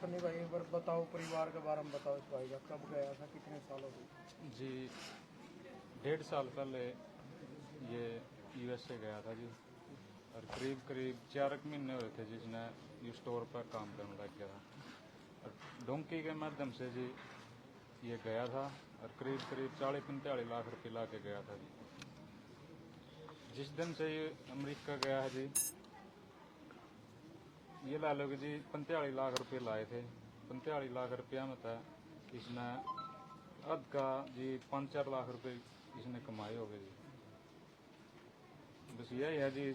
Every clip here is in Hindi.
सनी भाई एक बार बताओ, परिवार के बारे में बताओ इस भाई का, कब गया था, कितने साल हो गए? जी 1.5 साल पहले ये यूएसए गया था जी, और करीब करीब 4 महीने हुए थे जिसने ये स्टोर पर काम करने लग गया था। और डोंकी के माध्यम से जी ये गया था और करीब करीब 40-45 लाख रुपए ला के गया था जी। जिस दिन से ये अमेरिका गया है जी, ये ला लो कि जी 45 लाख रुपए लाए थे। 45 लाख रुपया में था इसने अध का जी 5-4 लाख रुपए इसने कमाए हो गए जी। बस यही है जी,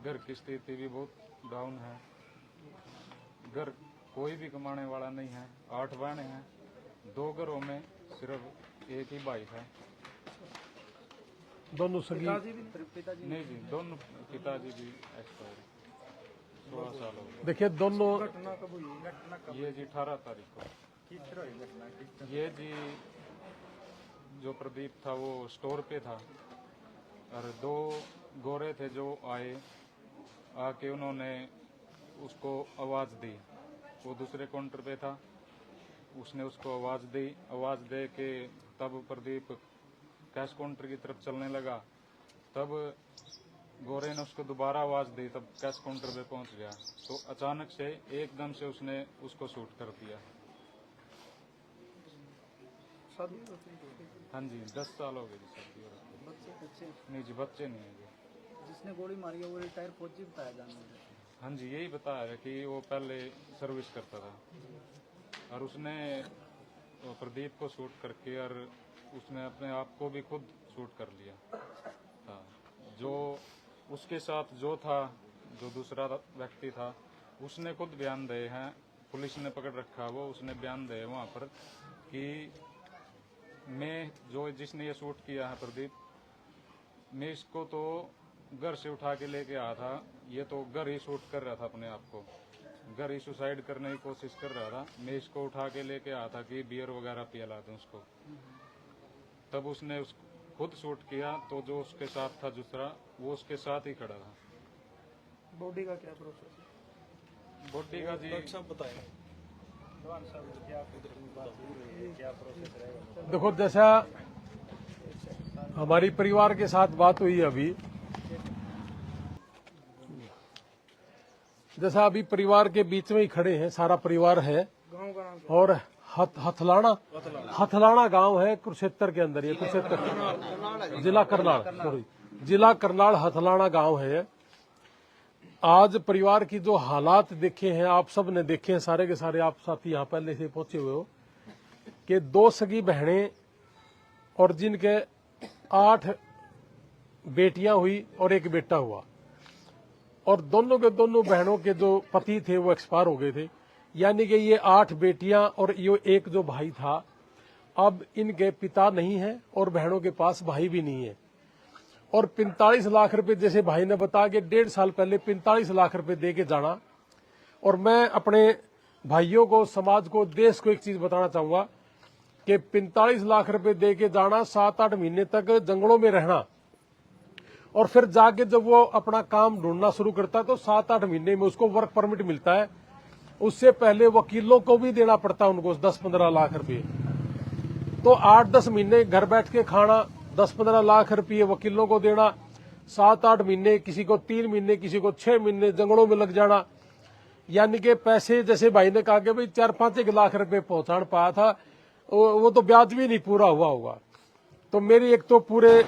घर की स्थिति भी बहुत डाउन है। घर कोई भी कमाने वाला नहीं है। 8 बहनें हैं, 2 घरों में सिर्फ एक ही भाई था। दोनों सगी? पिताजी नहीं जी, दोनों पिताजी भी एक्सपायर 16 साल हो गए। देखिए दोनों। घटना कब हुई? ये जी 18 तारीख को। ये जी जो प्रदीप था वो स्टोर पे था और 2 गोरे थे जो आए, आके उन्होंने उसको आवाज़ दी। वो दूसरे काउंटर पे था, उसने उसको आवाज़ दी। आवाज़ दे के तब प्रदीप कैश काउंटर की तरफ चलने लगा। तब गोरे ने उसको दोबारा आवाज़ दी, तब कैश काउंटर पे पहुंच गया तो अचानक से एकदम से उसने उसको शूट कर दिया। हाँ जी 10 साल हो गए जी शादी हो रखी। बच्चे नहीं जी बच्चे नहीं है जी। जिसने गोली मारी है वो रिटायर फौजी बताया जाने वाला। हाँ जी यही बताया है कि वो पहले सर्विस करता था और उसने प्रदीप को शूट करके और उसने अपने आप को भी खुद शूट कर लिया था। जो उसके साथ जो था, जो दूसरा व्यक्ति था, उसने खुद बयान दिए हैं, पुलिस ने पकड़ रखा वो, उसने बयान दिए वहाँ पर कि मैं जो जिसने ये शूट किया है प्रदीप, मैं इसको तो घर से उठा के लेके आया था, ये तो घर ही शूट कर रहा था अपने आप को, घर ही सुसाइड करने की कोशिश कर रहा था। मैं इसको उठा के लेके आया था कि बियर वगैरह पिला दूं उसको। तब उसने खुद शूट किया तो जो उसके साथ था दूसरा, वो उसके साथ ही खड़ा था। बॉडी का क्या प्रोसेस है? बॉडी का जी देखो, जैसा हमारी परिवार के साथ बात हुई अभी, जैसा अभी परिवार के बीच में ही खड़े हैं, सारा परिवार है और हथलाना गांव है कुरुक्षेत्र के अंदर। ये कुरुक्षेत्र जिला करनाल हथलाना गांव है। आज परिवार की जो हालात देखे हैं, आप सब ने देखे हैं, सारे के सारे आप साथी यहाँ पहले से पहुंचे हुए हो, कि 2 सगी बहनें और जिनके 8 बेटियां हुई और 1 बेटा हुआ, और दोनों के दोनों बहनों के जो पति थे वो एक्सपायर हो गए थे। यानी कि ये 8 बेटियां और ये 1 जो भाई था, अब इनके पिता नहीं है और बहनों के पास भाई भी नहीं है। और 45 लाख रुपए, जैसे भाई ने बताया कि 1.5 साल पहले 45 लाख रुपए दे के जाना। और मैं अपने भाइयों को, समाज को, देश को एक चीज बताना चाहूंगा कि 45 लाख रुपए दे के जाना, 7-8 महीने तक जंगलों में रहना, और फिर जाके जब वो अपना काम ढूंढना शुरू करता है तो 7-8 महीने में उसको वर्क परमिट मिलता है। उससे पहले वकीलों को भी देना पड़ता है उनको 10-15 लाख रुपए। तो 8-10 महीने घर बैठ के खाना, 10-15 लाख रुपये वकीलों को देना, 7-8 महीने, किसी को 3 महीने, किसी को 6 महीने जंगलों में लग जाना। यानी कि पैसे, जैसे भाई ने कहा कि भाई 4-5 लाख रुपए पहुंचा पाया था, वो तो ब्याज भी नहीं पूरा हुआ होगा। तो मेरी एक तो पूरे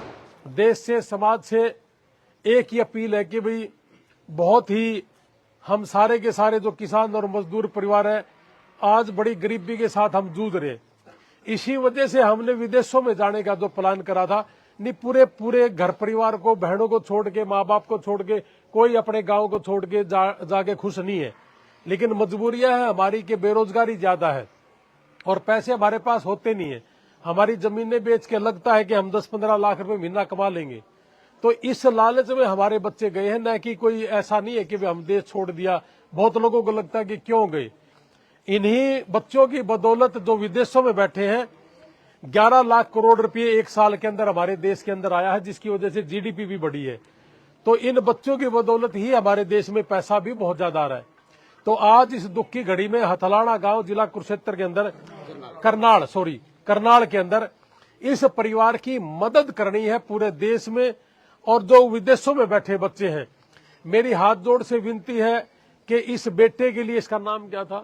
देश से, समाज से एक ही अपील है कि भाई बहुत ही हम सारे के सारे जो किसान और मजदूर परिवार है, आज बड़ी गरीबी के साथ हम जूझ रहे। इसी वजह से हमने विदेशों में जाने का जो प्लान करा था, नहीं पूरे घर परिवार को, बहनों को छोड़ के, माँ बाप को छोड़ के, कोई अपने गांव को छोड़ के जाके खुश नहीं है। लेकिन मजबूरियां है हमारी कि बेरोजगारी ज्यादा है और पैसे हमारे पास होते नहीं है। हमारी जमीनें बेच के लगता है कि हम 10-15 लाख रुपए महीना कमा लेंगे। तो इस लालच में हमारे बच्चे गए हैं, न कि कोई ऐसा नहीं है कि हम देश छोड़ दिया। बहुत लोगों को लगता है कि क्यों गए। इन्हीं बच्चों की बदौलत जो विदेशों में बैठे हैं, 11 लाख करोड़ रुपए 1 साल के अंदर हमारे देश के अंदर आया है, जिसकी वजह से जीडीपी भी बढ़ी है। तो इन बच्चों की बदौलत ही हमारे देश में पैसा भी बहुत ज्यादा आ रहा है। तो आज इस दुख की घड़ी में हथलाना गांव जिला कुरुक्षेत्र के अंदर करनाल के अंदर इस परिवार की मदद करनी है पूरे देश में। और जो विदेशों में बैठे बच्चे हैं, मेरी हाथ जोड़ से विनती है कि इस बेटे के लिए, इसका नाम क्या था,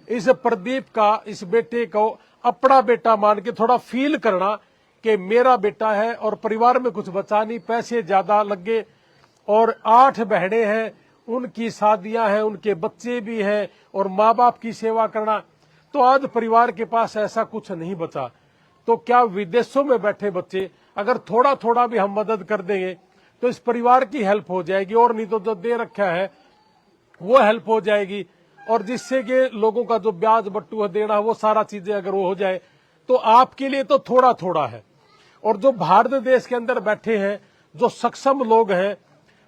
इस प्रदीप का, इस बेटे को अपना बेटा मान के थोड़ा फील करना कि मेरा बेटा है और परिवार में कुछ बचा नहीं, पैसे ज्यादा लगे और 8 बहनें हैं, उनकी शादियां हैं, उनके बच्चे भी हैं और माँ बाप की सेवा करना, तो आज परिवार के पास ऐसा कुछ नहीं बचा। तो क्या विदेशों में बैठे बच्चे अगर थोड़ा थोड़ा भी हम मदद कर देंगे तो इस परिवार की हेल्प हो जाएगी, और नहीं तो जो दे रखा है वो हेल्प हो जाएगी, और जिससे कि लोगों का जो ब्याज बट्टू देना वो सारा चीजें अगर वो हो जाए तो आपके लिए तो थोड़ा थोड़ा है। और जो भारत देश के अंदर बैठे हैं, जो सक्षम लोग हैं,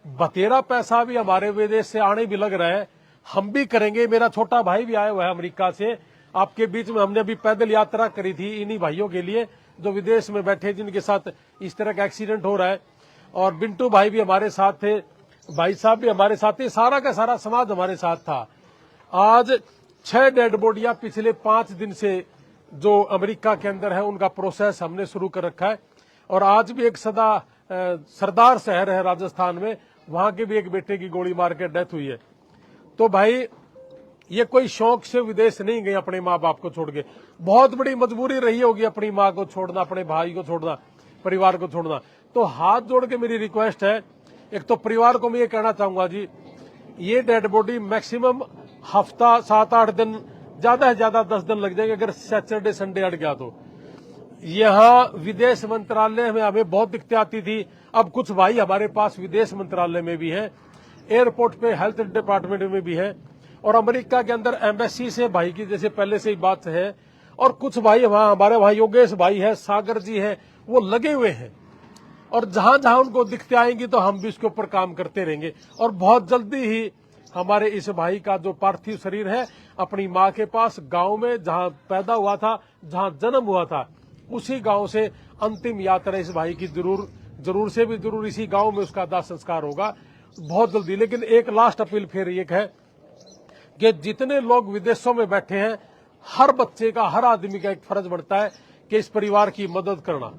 बतेरा पैसा भी हमारे विदेश से आने भी लग रहा है, हम भी करेंगे। मेरा छोटा भाई भी आया हुआ है अमेरिका से, आपके बीच में हमने अभी पैदल यात्रा करी थी इन्हीं भाइयों के लिए जो विदेश में बैठे, जिनके साथ इस तरह का एक्सीडेंट हो रहा है। और बिंटू भाई भी हमारे साथ थे, भाई साहब भी हमारे साथ थे, सारा का सारा समाज हमारे साथ था। आज 6 डेड बॉडियां पिछले 5 दिन से जो अमेरिका के अंदर है उनका प्रोसेस हमने शुरू कर रखा है। और आज भी एक सरदार शहर है राजस्थान में, वहां के भी एक बेटे की गोली मार के डेथ हुई है। तो भाई ये कोई शौक से विदेश नहीं गए अपने माँ बाप को छोड़ के, बहुत बड़ी मजबूरी रही होगी अपनी माँ को छोड़ना, अपने भाई को छोड़ना, परिवार को छोड़ना। तो हाथ जोड़ के मेरी रिक्वेस्ट है, एक तो परिवार को मैं ये कहना चाहूंगा जी, ये डेड बॉडी मैक्सिमम हफ्ता 7-8 दिन, ज्यादा से ज्यादा 10 दिन लग जाएंगे अगर सैटरडे संडे अड़ गया तो। यहाँ विदेश मंत्रालय में हमें बहुत दिक्कतें आती थी, अब कुछ भाई हमारे पास विदेश मंत्रालय में भी हैं, एयरपोर्ट पे हेल्थ डिपार्टमेंट में भी है, और अमेरिका के अंदर एम्बेसी से भाई की जैसे पहले से ही बात है। और कुछ भाई वहां, हमारे वहां योगेश भाई है, सागर जी है, वो लगे हुए हैं, और जहां जहां उनको दिक्कतें आएंगी तो हम भी इसके ऊपर काम करते रहेंगे। और बहुत जल्दी ही हमारे इस भाई का जो पार्थिव शरीर है अपनी माँ के पास गांव में, जहां पैदा हुआ था, जहां जन्म हुआ था, उसी गांव से अंतिम यात्रा इस भाई की जरूर से भी जरूर इसी गांव में उसका दाह संस्कार होगा बहुत जल्दी। लेकिन एक लास्ट अपील फिर एक है कि जितने लोग विदेशों में बैठे हैं, हर बच्चे का, हर आदमी का एक फर्ज बनता है कि इस परिवार की मदद करना।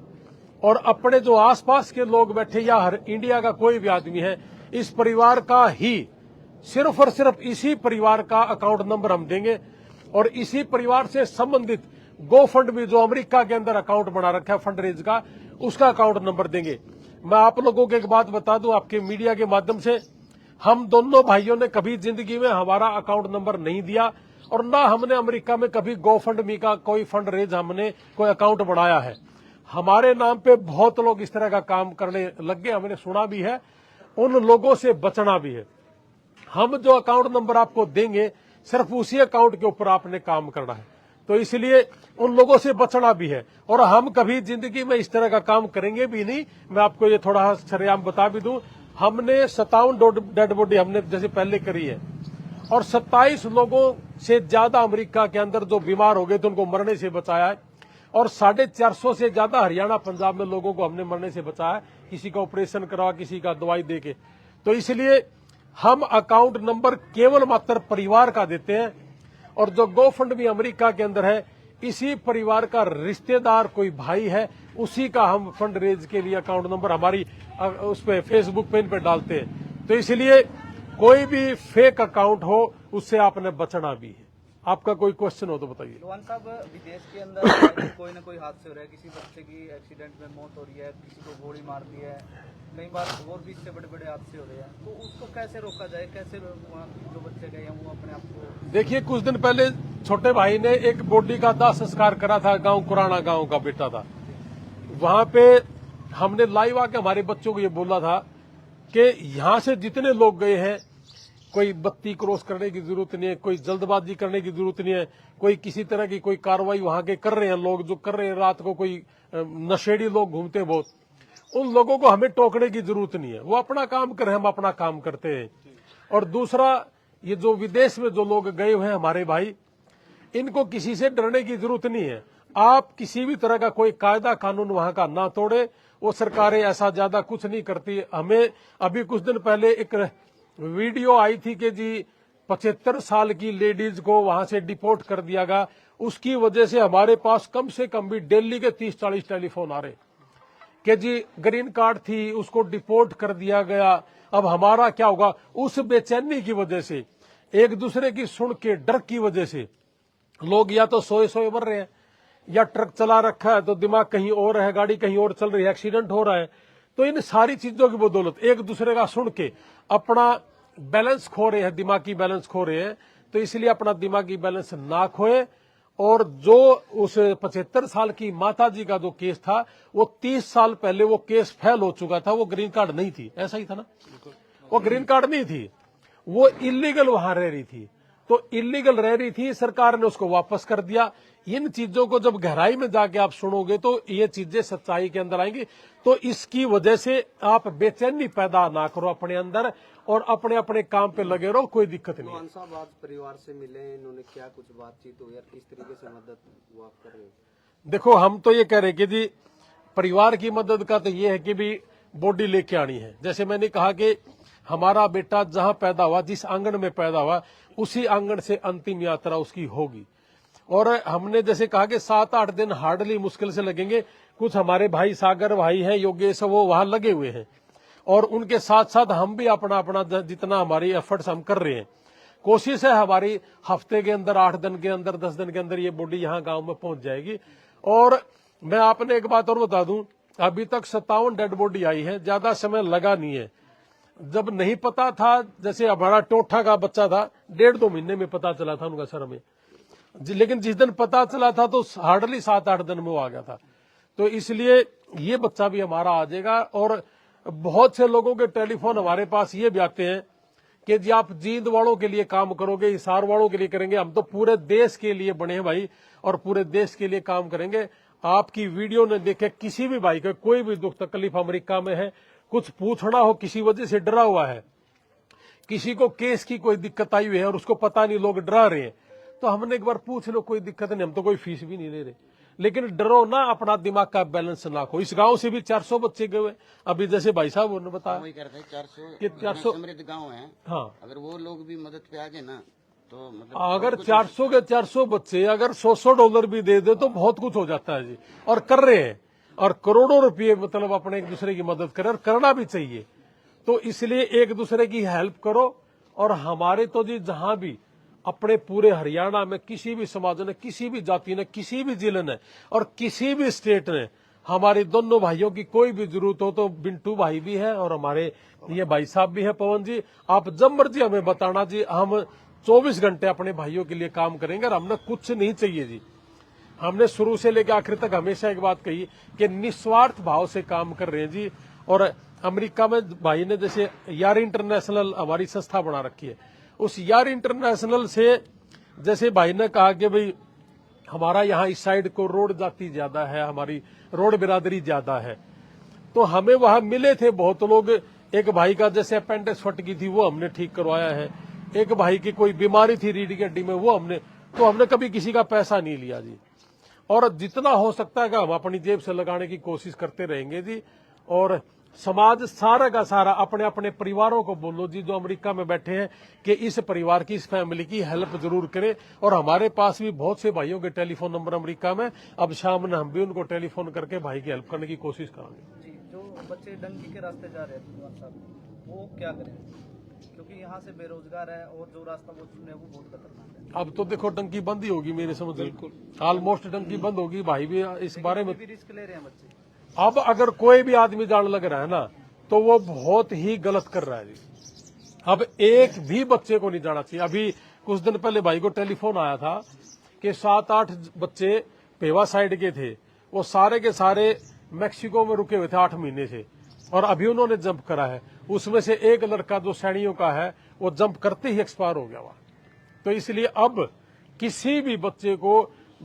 और अपने जो आसपास के लोग बैठे या हर इंडिया का कोई भी आदमी है, इस परिवार का ही सिर्फ और सिर्फ इसी परिवार का अकाउंट नंबर हम देंगे, और इसी परिवार से संबंधित गो फंड भी जो अमेरिका के अंदर अकाउंट बना रखा है फंड रेज का, उसका अकाउंट नंबर देंगे। मैं आप लोगों को एक बात बता दूं, आपके मीडिया के माध्यम से, हम दोनों भाइयों ने कभी जिंदगी में हमारा अकाउंट नंबर नहीं दिया, और ना हमने अमेरिका में कभी गो फंड मी का कोई फंड रेज हमने कोई अकाउंट बनाया है। हमारे नाम पे बहुत लोग इस तरह का काम करने लग गए, हमने सुना भी है, उन लोगों से बचना भी है। हम जो अकाउंट नंबर आपको देंगे सिर्फ उसी अकाउंट के ऊपर आपने काम करना है, तो इसलिए उन लोगों से बचना भी है। और हम कभी जिंदगी में इस तरह का काम करेंगे भी नहीं। मैं आपको ये थोड़ा सरेआम बता भी दूं, हमने 57 डेड बॉडी हमने जैसे पहले करी है, और 27 लोगों से ज्यादा अमेरिका के अंदर जो बीमार हो गए थे उनको मरने से बचाया है, और 450 से ज्यादा हरियाणा पंजाब में लोगों को हमने मरने से बचाया है, किसी का ऑपरेशन करवा, किसी का दवाई देके। तो इसलिए हम अकाउंट नंबर केवल मात्र परिवार का देते हैं, और जो गो फंड भी अमेरिका के अंदर है, इसी परिवार का रिश्तेदार कोई भाई है, उसी का हम फंड रेज के लिए अकाउंट नंबर हमारी उस पे फेसबुक पेज पे डालते हैं। तो इसलिए कोई भी फेक अकाउंट हो उससे आपने बचना भी है। आपका कोई क्वेश्चन हो तो बताइए। लोहान साहब, विदेश के अंदर कोई ना कोई हादसे हो रहा है, किसी बच्चे की एक्सीडेंट में मौत हो रही है, किसी को गोली मार दी है, कई बार और भी इससे बड़े बड़े हादसे हो रहे हैं, तो उसको कैसे रोका जाए, कैसे वहाँ जो बच्चे गए हैं वो अपने आप को। देखिए, कुछ दिन पहले छोटे भाई ने एक बॉडी का दाह संस्कार करा था, गांव कुराना गांव का बेटा था, वहां पे हमने लाइव आके हमारे बच्चों को ये बोला था कि यहां से जितने लोग गए हैं, कोई बत्ती क्रॉस करने की जरूरत नहीं है, कोई जल्दबाजी करने की जरूरत नहीं है, कोई किसी तरह की कोई कार्रवाई वहां के कर रहे हैं लोग, जो कर रहे हैं रात को, कोई नशेड़ी लोग घूमते हैं बहुत, उन लोगों को हमें टोकने की जरूरत नहीं है, वो अपना काम करें, हम अपना काम करते हैं। और दूसरा, ये जो विदेश में जो लोग गए हुए हैं हमारे भाई, इनको किसी से डरने की जरूरत नहीं है। आप किसी भी तरह का कोई कायदा कानून वहां का ना तोड़े, वो सरकारें ऐसा ज्यादा कुछ नहीं करती। हमें अभी कुछ दिन पहले एक वीडियो आई थी कि जी 75 साल की लेडीज को वहां से डिपोर्ट कर दिया गया। उसकी वजह से हमारे पास कम से कम भी दिल्ली के 30-40 टेलीफोन आ रहे कि जी ग्रीन कार्ड थी, उसको डिपोर्ट कर दिया गया, अब हमारा क्या होगा। उस बेचैनी की वजह से, एक दूसरे की सुन के डर की वजह से लोग या तो सोए मर रहे हैं, या ट्रक चला रखा है तो दिमाग कहीं और है, गाड़ी कहीं और चल रही है, एक्सीडेंट हो रहा है। तो इन सारी चीजों की बदौलत एक दूसरे का सुन के अपना बैलेंस खो रहे हैं, दिमागी बैलेंस खो रहे हैं। तो इसलिए अपना दिमागी बैलेंस ना खोए। और जो उस 75 साल की माता जी का जो केस था, वो 30 साल पहले वो केस फेल हो चुका था। वो ग्रीन कार्ड नहीं थी, ऐसा ही था ना, वो ग्रीन कार्ड नहीं थी, वो इलीगल वहां रह रही थी। तो इलीगल रह रही थी, सरकार ने उसको वापस कर दिया। इन चीजों को जब गहराई में जाके आप सुनोगे तो ये चीजें सच्चाई के अंदर आएंगी। तो इसकी वजह से आप बेचैनी पैदा ना करो अपने अंदर, और अपने अपने काम पे लगे रहो, कोई दिक्कत नहीं है। नौहान साहब आज परिवार से मिले, इन्होंने क्या कुछ बातचीत हुई, किस तरीके से मदद वो आप कर रहे हैं? देखो, हम तो ये कह रहे कि जी परिवार की मदद का तो ये है कि भी बॉडी लेके आनी है। जैसे मैंने कहा कि हमारा बेटा जहां पैदा हुआ, जिस आंगन में पैदा हुआ, उसी आंगन से अंतिम यात्रा उसकी होगी। और हमने जैसे कहा कि 7-8 दिन हार्डली मुश्किल से लगेंगे। कुछ हमारे भाई सागर भाई हैं, योगेश, वो वहां लगे हुए हैं, और उनके साथ साथ हम भी अपना अपना जितना हमारी एफर्ट्स हम कर रहे हैं। कोशिश है हमारी हफ्ते के अंदर, 8 दिन के अंदर, 10 दिन के अंदर ये बॉडी यहाँ गांव में पहुंच जाएगी। और मैं आपने एक बात और बता दूं, अभी तक 57 डेड बॉडी आई है, ज्यादा समय लगा नहीं है। जब नहीं पता था, जैसे हमारा टोठा का बच्चा था, 1.5-2 महीने में पता चला था उनका सर में, लेकिन जिस दिन पता चला था तो हार्डली 7-8 दिन में वो आ गया था। तो इसलिए ये बच्चा भी हमारा आ जाएगा। और बहुत से लोगों के टेलीफोन हमारे पास ये भी आते हैं कि जी आप जींद वालों के लिए काम करोगे, हिसार वालों के लिए करेंगे। हम तो पूरे देश के लिए बने हैं भाई, और पूरे देश के लिए काम करेंगे। आपकी वीडियो ने देखे किसी भी भाई का कोई भी दुख तकलीफ अमेरिका में है, कुछ पूछना हो, किसी वजह से डरा हुआ है, किसी को केस की कोई दिक्कत आई हुई है और उसको पता नहीं, लोग डरा रहे हैं, तो हमने एक बार पूछ लो, कोई दिक्कत नहीं, हम तो कोई फीस भी नहीं ले रहे। लेकिन डरो ना, अपना दिमाग का बैलेंस ना खो। इस गांव से भी 400 बच्चे गए। अभी जैसे भाई साहब उन्होंने बताया वही करते हैं, 400 कि 400 समृद्ध गांव है। हाँ, अगर वो लोग भी मदद पे आ गए ना, तो मतलब अगर 400 के 400 बच्चे अगर $100 भी दे दे तो बहुत कुछ हो जाता है जी। और कर रहे हैं, और करोड़ों रुपये मतलब अपने एक दूसरे की मदद करें, और करना भी चाहिए। तो इसलिए एक दूसरे की हेल्प करो। और हमारे तो जी जहां भी अपने पूरे हरियाणा में किसी भी समाज ने, किसी भी जाति ने, किसी भी जिले ने और किसी भी स्टेट ने हमारे दोनों भाइयों की कोई भी जरूरत हो तो बिंटू भाई भी है और हमारे ये भाई साहब भी है पवन जी, आप जब मर्जी हमें बताना जी, हम 24 घंटे अपने भाइयों के लिए काम करेंगे। और हमने कुछ नहीं चाहिए जी। हमने शुरू से लेकर आखिर तक हमेशा एक बात कही कि निस्वार्थ भाव से काम कर रहे हैं जी। और अमेरिका में भाई ने जैसे यार इंटरनेशनल हमारी संस्था बना रखी है, उस यार इंटरनेशनल से जैसे भाई ने कहा कि भाई हमारा यहाँ इस साइड को रोड जाति ज्यादा है, हमारी रोड बिरादरी ज्यादा है, तो हमें वहां मिले थे बहुत लोग। एक भाई का जैसे अपेंडिक्स फट गई थी, वो हमने ठीक करवाया है। एक भाई की कोई बीमारी थी रीढ़ की हड्डी में, वो हमने कभी किसी का पैसा नहीं लिया जी। और जितना हो सकता है हम अपनी जेब से लगाने की कोशिश करते रहेंगे जी। और समाज सारा का सारा अपने अपने परिवारों को बोलो जी, जो अमेरिका में बैठे हैं, कि इस परिवार की, इस फैमिली की हेल्प जरूर करें। और हमारे पास भी बहुत से भाइयों के टेलीफोन नंबर अमेरिका में, अब शाम में हम भी उनको टेलीफोन करके भाई की हेल्प करने की कोशिश करेंगे जी। जो बच्चे डंकी के रास्ते जा रहे हैं साहब, वो क्या करें? क्योंकि यहाँ से बेरोजगार है और जो रास्ता वो चुने वो बहुत खतरनाक है। अब तो देखो डंकी बंद ही होगी मेरे समझ, बिल्कुल ऑलमोस्ट डंकी बंद होगी। भाई भी इस बारे में भी रिस्क ले रहे हैं बच्चे। अब अगर कोई भी आदमी जान लग रहा है ना, तो वो बहुत ही गलत कर रहा है जी। अब एक भी बच्चे को नहीं जाना चाहिए। अभी कुछ दिन पहले भाई को टेलीफोन आया था कि 7-8 बच्चे पेवा साइड के थे, वो सारे के सारे मैक्सिको में रुके हुए थे 8 महीने से, और अभी उन्होंने जंप करा है। उसमें से एक लड़का जो सैनियों का है, वो जंप करते ही एक्सपायर हो गया वहां। तो इसलिए अब किसी भी बच्चे को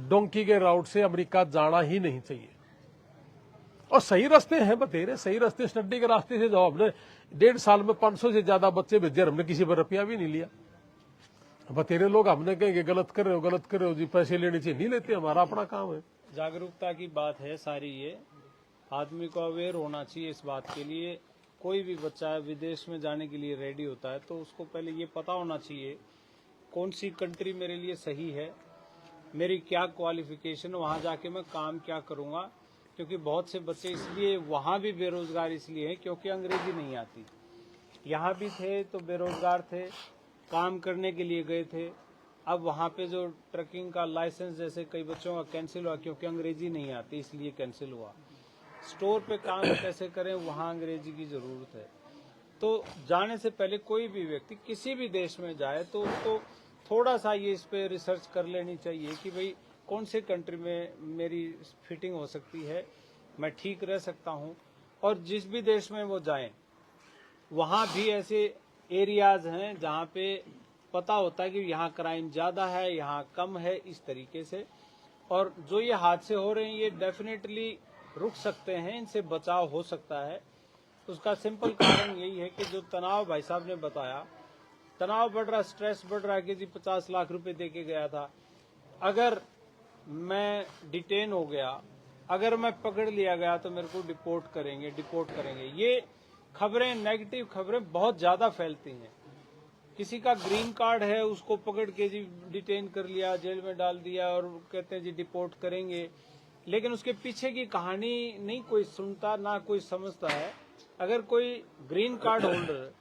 डोंकी के राउट से अमेरिका जाना ही नहीं चाहिए। और सही रास्ते हैं बतेरे, सही रास्ते, स्टडी के रास्ते से जाओ। हमने 1.5 साल में 500 से ज्यादा बच्चे भेजे, हमने किसी पर रुपया भी नहीं लिया। बतेरे लोग हमने कहेंगे गलत कर रहे हो, गलत कर रहे हो जी, पैसे लेने चाहिए, नहीं लेते, हमारा अपना काम है। जागरूकता की बात है सारी। ये आदमी को अवेयर होना चाहिए इस बात के लिए। कोई भी बच्चा विदेश में जाने के लिए रेडी होता है तो उसको पहले ये पता होना चाहिए कौन सी कंट्री मेरे लिए सही है, मेरी क्या क्वालिफिकेशन, वहाँ जाके मैं काम क्या करूँगा। क्योंकि बहुत से बच्चे इसलिए वहाँ भी बेरोजगार इसलिए हैं क्योंकि अंग्रेजी नहीं आती। यहाँ भी थे तो बेरोजगार थे, काम करने के लिए गए थे। अब वहाँ पे जो ट्रकिंग का लाइसेंस जैसे कई बच्चों का कैंसिल हुआ क्योंकि अंग्रेजी नहीं आती, इसलिए कैंसिल हुआ। स्टोर पे काम कैसे करें, वहाँ अंग्रेजी की जरूरत है। तो जाने से पहले कोई भी व्यक्ति किसी भी देश में जाए तो उसको थोड़ा सा ये इस पे रिसर्च कर लेनी चाहिए कि भाई कौन से कंट्री में मेरी फिटिंग हो सकती है, मैं ठीक रह सकता हूँ। और जिस भी देश में वो जाएं, वहाँ भी ऐसे एरियाज हैं जहाँ पे पता होता है कि यहाँ क्राइम ज्यादा है, यहाँ कम है, इस तरीके से। और जो ये हादसे हो रहे हैं ये डेफिनेटली रुक सकते हैं, इनसे बचाव हो सकता है। उसका सिंपल कारण यही है कि जो तनाव भाई साहब ने बताया, तनाव बढ़ रहा, स्ट्रेस बढ़ रहा है कि जी 50 लाख रुपए दे के गया था, अगर मैं डिटेन हो गया, अगर मैं पकड़ लिया गया तो मेरे को डिपोर्ट करेंगे। ये खबरें, नेगेटिव खबरें बहुत ज्यादा फैलती हैं। किसी का ग्रीन कार्ड है, उसको पकड़ के जी डिटेन कर लिया, जेल में डाल दिया और कहते हैं जी डिपोर्ट करेंगे, लेकिन उसके पीछे की कहानी नहीं कोई सुनता, ना कोई समझता है। अगर कोई ग्रीन कार्ड होल्डर,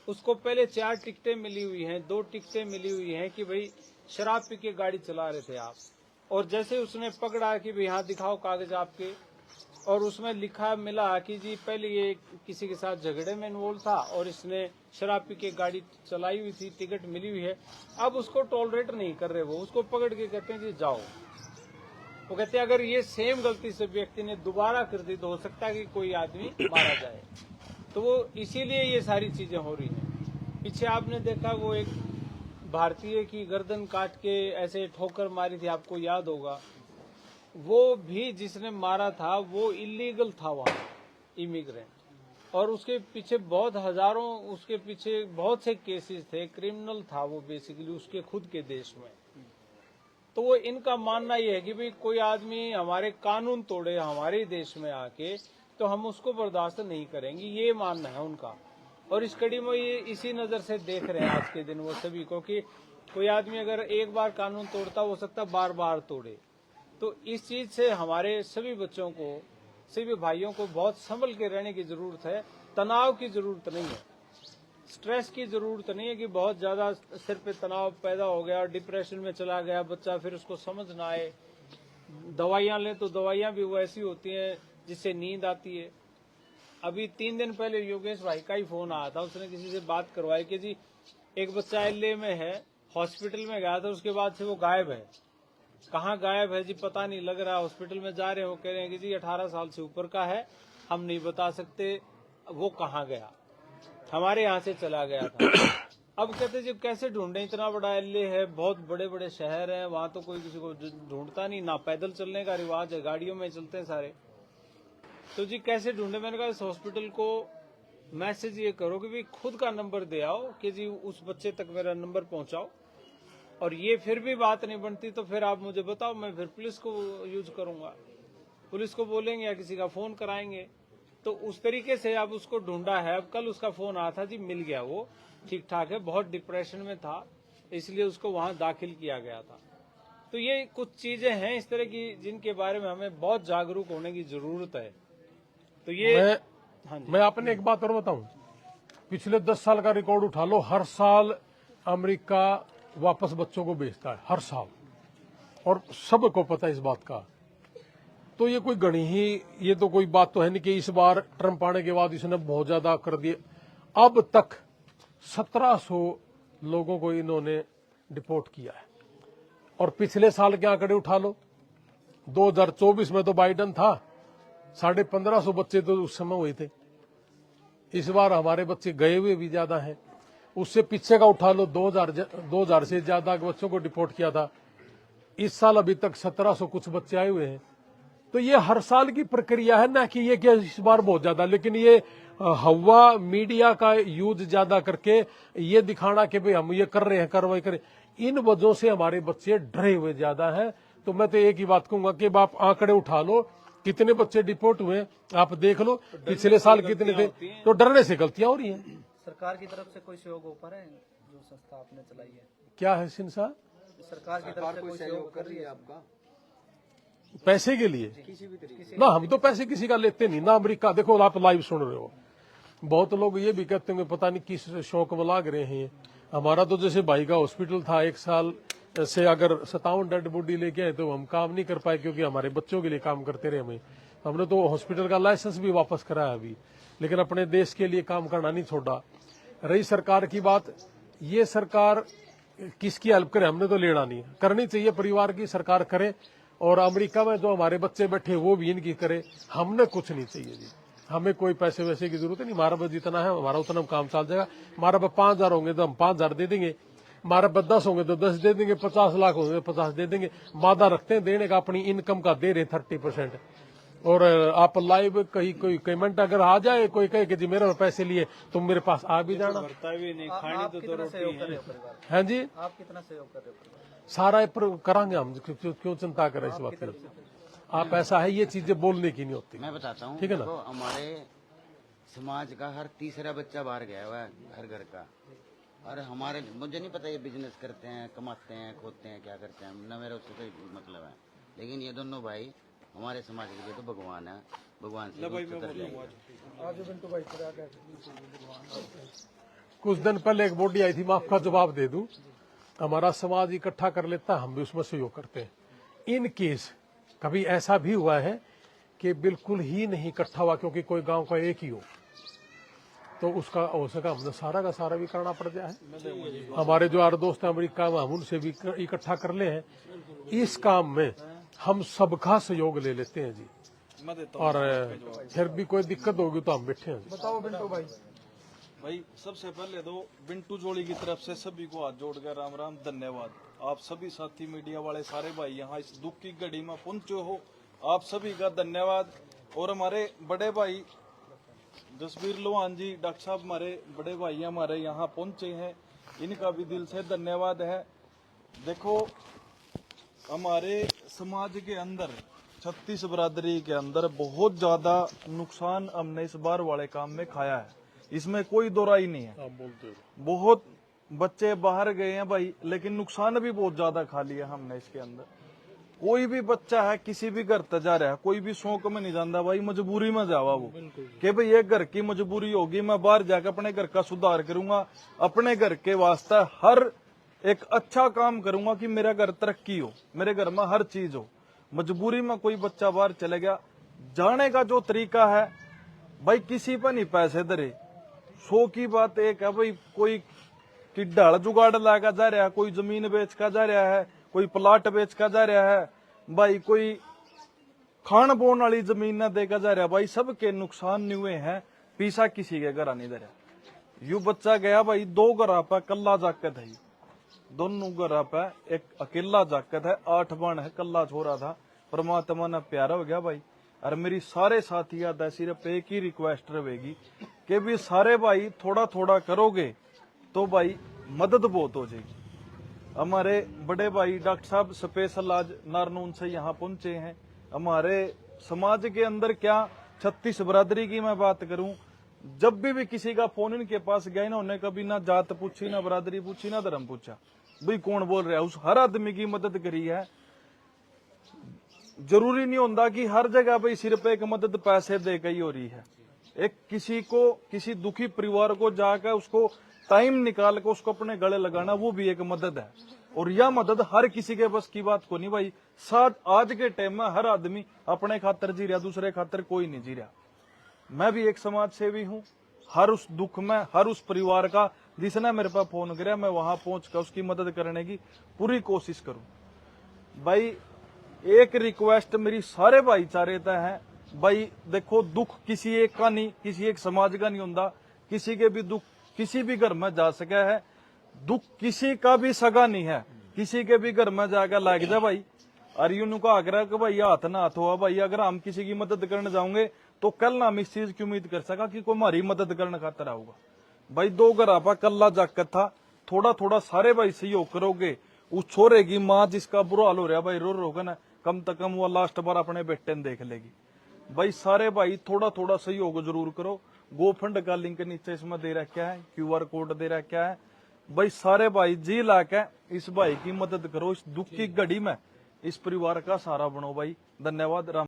उसको पहले 4 टिकटें मिली हुई हैं, 2 टिकटें मिली हुई हैं कि भाई शराब पी के गाड़ी चला रहे थे आप, और जैसे उसने पकड़ा कि भाई यहाँ दिखाओ कागज आपके, और उसमें लिखा मिला कि जी पहले ये किसी के साथ झगड़े में इन्वॉल्व था और इसने शराब पी के गाड़ी चलाई हुई थी, टिकट मिली हुई है। अब उसको टॉलरेट नहीं कर रहे, वो उसको पकड़ के कहते हैं जी जाओ। वो कहते हैं अगर ये सेम गलती से व्यक्ति ने दोबारा कर दी तो हो सकता है कि कोई आदमी मारा जाए। तो वो इसीलिए ये सारी चीजें हो रही हैं। पीछे आपने देखा वो एक भारतीय की गर्दन काट के ऐसे ठोकर मारी थी, आपको याद होगा। वो भी जिसने मारा था वो इलीगल था वहाँ, इमिग्रेंट, और उसके पीछे बहुत हजारों, उसके पीछे बहुत से केसेस थे, क्रिमिनल था वो बेसिकली उसके खुद के देश में। तो वो इनका मानना ये है कि भाई कोई आदमी हमारे कानून तोड़े हमारे देश में आके तो हम उसको बर्दाश्त नहीं करेंगे, ये मानना है उनका। और इस कड़ी में ये इसी नजर से देख रहे हैं आज के दिन वो सभी को कि कोई आदमी अगर एक बार कानून तोड़ता हो सकता बार बार तोड़े। तो इस चीज से हमारे सभी बच्चों को, सभी भाइयों को बहुत संभल के रहने की जरूरत है। तनाव की जरूरत नहीं है, स्ट्रेस की जरूरत नहीं है कि बहुत ज्यादा सिर पे तनाव पैदा हो गया, डिप्रेशन में चला गया बच्चा, फिर उसको समझ ना आए। दवाइयां लें तो दवाइयां भी वो ऐसी होती हैं जिससे नींद आती है। अभी 3 दिन पहले योगेश भाई का ही फोन आया था, उसने किसी से बात करवाई कि जी एक बच्चा LA में है, हॉस्पिटल में गया था, उसके बाद से वो गायब है। कहाँ गायब है जी पता नहीं लग रहा। हॉस्पिटल में जा रहे हो, कह रहे हैं कि जी 18 साल से ऊपर का है, हम नहीं बता सकते वो कहाँ गया, हमारे यहाँ से चला गया था। अब कहते जी कैसे ढूंढे, इतना बड़ा LA है, बहुत बड़े बड़े शहर हैं, वहां तो कोई किसी को ढूंढता नहीं, ना पैदल चलने का रिवाज है, गाड़ियों में चलते हैं सारे। तो जी कैसे ढूंढे, मैंने कहा इस हॉस्पिटल को मैसेज ये करो कि भाई खुद का नंबर दे आओ कि जी उस बच्चे तक मेरा नंबर पहुंचाओ, और ये फिर भी बात नहीं बनती तो फिर आप मुझे बताओ, मैं फिर पुलिस को यूज करूंगा, पुलिस को बोलेंगे या किसी का फोन कराएंगे। तो उस तरीके से अब उसको ढूंढा है। अब कल उसका फोन आया था जी मिल गया, वो ठीक ठाक है, बहुत डिप्रेशन में था इसलिए उसको वहां दाखिल किया गया था। तो ये कुछ चीजें हैं इस तरह की जिनके बारे में हमें बहुत जागरूक होने की जरूरत है। तो ये मैं आपने एक बात और बताऊं, पिछले 10 साल का रिकॉर्ड उठा लो, हर साल अमेरिका वापस बच्चों को भेजता है, हर साल, और सबको पता है इस बात का। तो ये कोई गणी ही, ये तो कोई बात तो है नहीं कि इस बार ट्रंप आने के बाद इसने बहुत ज्यादा कर दिया। अब तक 1700 लोगों को इन्होंने डिपोर्ट किया है, और पिछले साल के आंकड़े उठा लो, 2024 में तो बाइडन था, 1550 बच्चे तो उस समय हुए थे। इस बार हमारे बच्चे गए हुए भी ज्यादा हैं। उससे पीछे का उठा लो, 2000 से ज्यादा बच्चों को डिपोर्ट किया था। इस साल अभी तक 1700 कुछ बच्चे आए हुए हैं। तो ये हर साल की प्रक्रिया है, ना कि ये कि इस बार बहुत ज्यादा, लेकिन ये हवा मीडिया का यूज ज्यादा करके ये दिखाना कि भाई हम ये कर रहे हैं, कार्रवाई करें, इन वजहों से हमारे बच्चे डरे हुए ज्यादा हैं। तो मैं तो एक ही बात कहूंगा कि आप आंकड़े उठा लो, कितने बच्चे डिपोर्ट हुए आप देख लो, पिछले साल कितने थे, तो डरने से गलतियां हो रही हैं। सरकार की तरफ से कोई सहयोग हो पा रहा है जो संस्था आपने चलाई है? क्या है सिंसा? सरकार की तरफ से कोई सहयोग कर रही है आपका पैसे के लिए? किसी भी तरीके ना, हम तो पैसे किसी का लेते नहीं ना। अमेरिका देखो, आप लाइव सुन रहे हो, बहुत लोग ये भी कहते हैं पता नहीं किस शौक में लाग रहे हैं। हमारा तो जैसे भाई का हॉस्पिटल था, 1 साल से अगर 57 डेड बॉडी लेके आए तो हम काम नहीं कर पाए, क्योंकि हमारे बच्चों के लिए काम करते रहे। हमने तो हॉस्पिटल का लाइसेंस भी वापस कराया अभी, लेकिन अपने देश के लिए काम करना नहीं छोड़ा। रही सरकार की बात, ये सरकार किसकी हेल्प करे, हमने तो लेना नहीं। करनी चाहिए परिवार की, सरकार करे, और अमेरिका में जो हमारे बच्चे बैठे वो भी इनकी करे। हमने कुछ नहीं चाहिए जी, हमें कोई पैसे वैसे की जरूरत नहीं। हमारा बस जितना है हमारा उतना काम चल जाएगा। हमारा बस 5,000 होंगे तो हम 5,000 दे देंगे, हमारे बस 10 होंगे तो 10 दे देंगे, 50 लाख होंगे तो 50 दे देंगे। वादा रखते हैं देने का, अपनी इनकम का दे रहे 30%। और आप लाइव कहीं कोई कमेंट अगर आ जाए, कोई कहे कि जी मेरे पैसे लिए, तुम मेरे पास आ भी जाना। भरता भी नहीं, आप खानी तो कितना रोटी सहयोग कर है। रहे हो परिवार को? हैं जी, आप कितना सहयोग कर रहे हो परिवार को? सारा पर करांगे हम, क्यों चिंता करें इस बात की। आप ऐसा है, ये चीजें बोलने की नहीं होती। मैं बताता हूँ, ठीक है ना? देखो, हमारे समाज का हर तीसरा बच्चा बाहर गया हुआ है घर घर का। और हमारे, मुझे नहीं पता ये बिजनेस करते हैं, कमाते हैं, खोते हैं, क्या करते हैं, न मेरा उससे कोई मतलब है। लेकिन ये दोनों भाई हमारे समाज के लिए तो भगवान है, भगवान से उतर जाएंगे। कुछ दिन पहले एक बॉडी आई थी, मैं आपका जवाब दे दूं। हमारा समाज इकट्ठा कर लेता है, हम भी उसमें सहयोग करते हैं। इन केस कभी ऐसा भी हुआ है कि बिल्कुल ही नहीं इकट्ठा हुआ, क्योंकि कोई गांव का एक ही हो, तो उसका हो सका हमने सारा का सारा भी करना पड़ गया है। हमारे जो और दोस्त हैं अमेरिका में, हम उनसे भी इकट्ठा कर ले हैं। इस काम में हम सबका सहयोग ले लेते हैं जी, और फिर भी कोई दिक्कत होगी तो हम बैठे हैं। बताओ बिंटू भाई, सबसे पहले तो बिंटू जोड़ी की तरफ से सभी को हाथ जोड़कर राम राम, धन्यवाद। आप सभी साथी मीडिया वाले सारे भाई यहाँ इस दुख की घड़ी में पहुंचे हो, आप सभी का धन्यवाद। और हमारे बड़े भाई जसवीर लोहान जी, डॉक्टर साहब, हमारे बड़े भाई हमारे यहाँ पहुंचे हैं, इनका भी दिल से धन्यवाद है। देखो, हमारे समाज के अंदर 36 बरादरी के अंदर बहुत ज्यादा नुकसान हमने इस बार वाले काम में खाया है, इसमें कोई दो राय नहीं है। बहुत बच्चे बाहर गए हैं भाई, लेकिन नुकसान भी बहुत ज्यादा खा लिया हमने इसके अंदर। कोई भी बच्चा है किसी भी घर तक जा रहा है, कोई भी शौक में नहीं जाता भाई, मजबूरी में जावा वो कि भाई ये घर की मजबूरी होगी, मैं बाहर जाकर अपने घर का सुधार करूंगा, अपने घर के वास्ते हर एक अच्छा काम करूंगा कि मेरा घर तरक्की हो, मेरे घर में हर चीज हो। मजबूरी में कोई बच्चा बाहर चले गया, जाने का जो तरीका है भाई किसी पर नहीं पैसे धरे। 100 की बात एक है भाई, कोई कि ढाल जुगाड़ लाकर जा रहा है, कोई जमीन बेच का जा रहा है, कोई प्लाट बेच का जा रहा है भाई, कोई खान बोन वाली जमीन न देकर जा रहा है भाई। सबके नुकसान नहीं हुए हैं, पीसा किसी के घर नहीं दे रहा। यू बच्चा गया भाई, 2 घर पे कल्ला जाकत है, दोनों घर पे एक अकेला जाकत है, 8 बन है, कल्ला छोरा था। परमात्मा ने प्यारा हो गया भाई। और मेरी सारे साथी याद है, सिर्फ एक ही रिक्वेस्ट रहेगी कि भी सारे भाई थोड़ा थोड़ा करोगे तो भाई मदद बहुत हो जाएगी। हमारे बड़े भाई डॉक्टर साहब स्पेशल आज नारनून से यहाँ पहुंचे हैं। हमारे समाज के अंदर क्या 36 बरादरी की मैं बात करूं, जब भी किसी का फोन इनके पास गया, इन्होंने कभी ना जात पूछी, ना बरादरी पूछी, ना धर्म पूछा, भाई कौन बोल रहा है, उस हर आदमी की मदद करी है। जरूरी नहीं होता कि हर जगह भाई सिर्फ एक मदद पैसे दे के ही हो रही है। एक किसी को, किसी दुखी परिवार को जाकर उसको टाइम निकाल कर उसको अपने गले लगाना, वो भी एक मदद है। और यह मदद हर किसी के बस की बात को नहीं भाई। साथ आज के टाइम में हर आदमी अपने खातर जी रहा, दूसरे खातर कोई नहीं जी रहा। मैं भी एक समाज सेवी हूँ, हर उस दुख में, हर उस परिवार का जिसने मेरे पास फोन किया, मैं वहां पहुंचकर उसकी मदद करने की पूरी कोशिश करूं। भाई एक रिक्वेस्ट मेरी सारे भाईचारे तक है भाई, देखो दुख किसी एक का नहीं, किसी एक समाज का नहीं होता, किसी के भी दुख किसी भी घर में जा सका है, दुख किसी का भी सगा नहीं है, किसी के भी घर में जाकर लाग जा भाई। और यूं का आग्रह कि भाई हाथ ना हाथ हुआ भाई, अगर हम किसी की मदद करने जाओगे तो कल ना हम इस चीज की उम्मीद कर सका कि कोई हमारी मदद करने खातर आऊगा भाई। 2 घर आपा कल्ला जाकर था, थोड़ा थोड़ा सारे भाई सहयोग करोगे, उस छोरे की माँ जिसका बुरा हाल हो रहा भाई, रो रोगा ना, कम से कम वो लास्ट बार अपने बेटे ने देख लेगी भाई। सारे भाई थोड़ा थोड़ा सहयोग जरूर करो। गोफंड का लिंक नीचे इसमें दे रखा है, QR कोड दे रखा है भाई सारे भाई जी लाके इस भाई की मदद करो, इस दुख की घड़ी में इस परिवार का सहारा बनो भाई। धन्यवाद। राम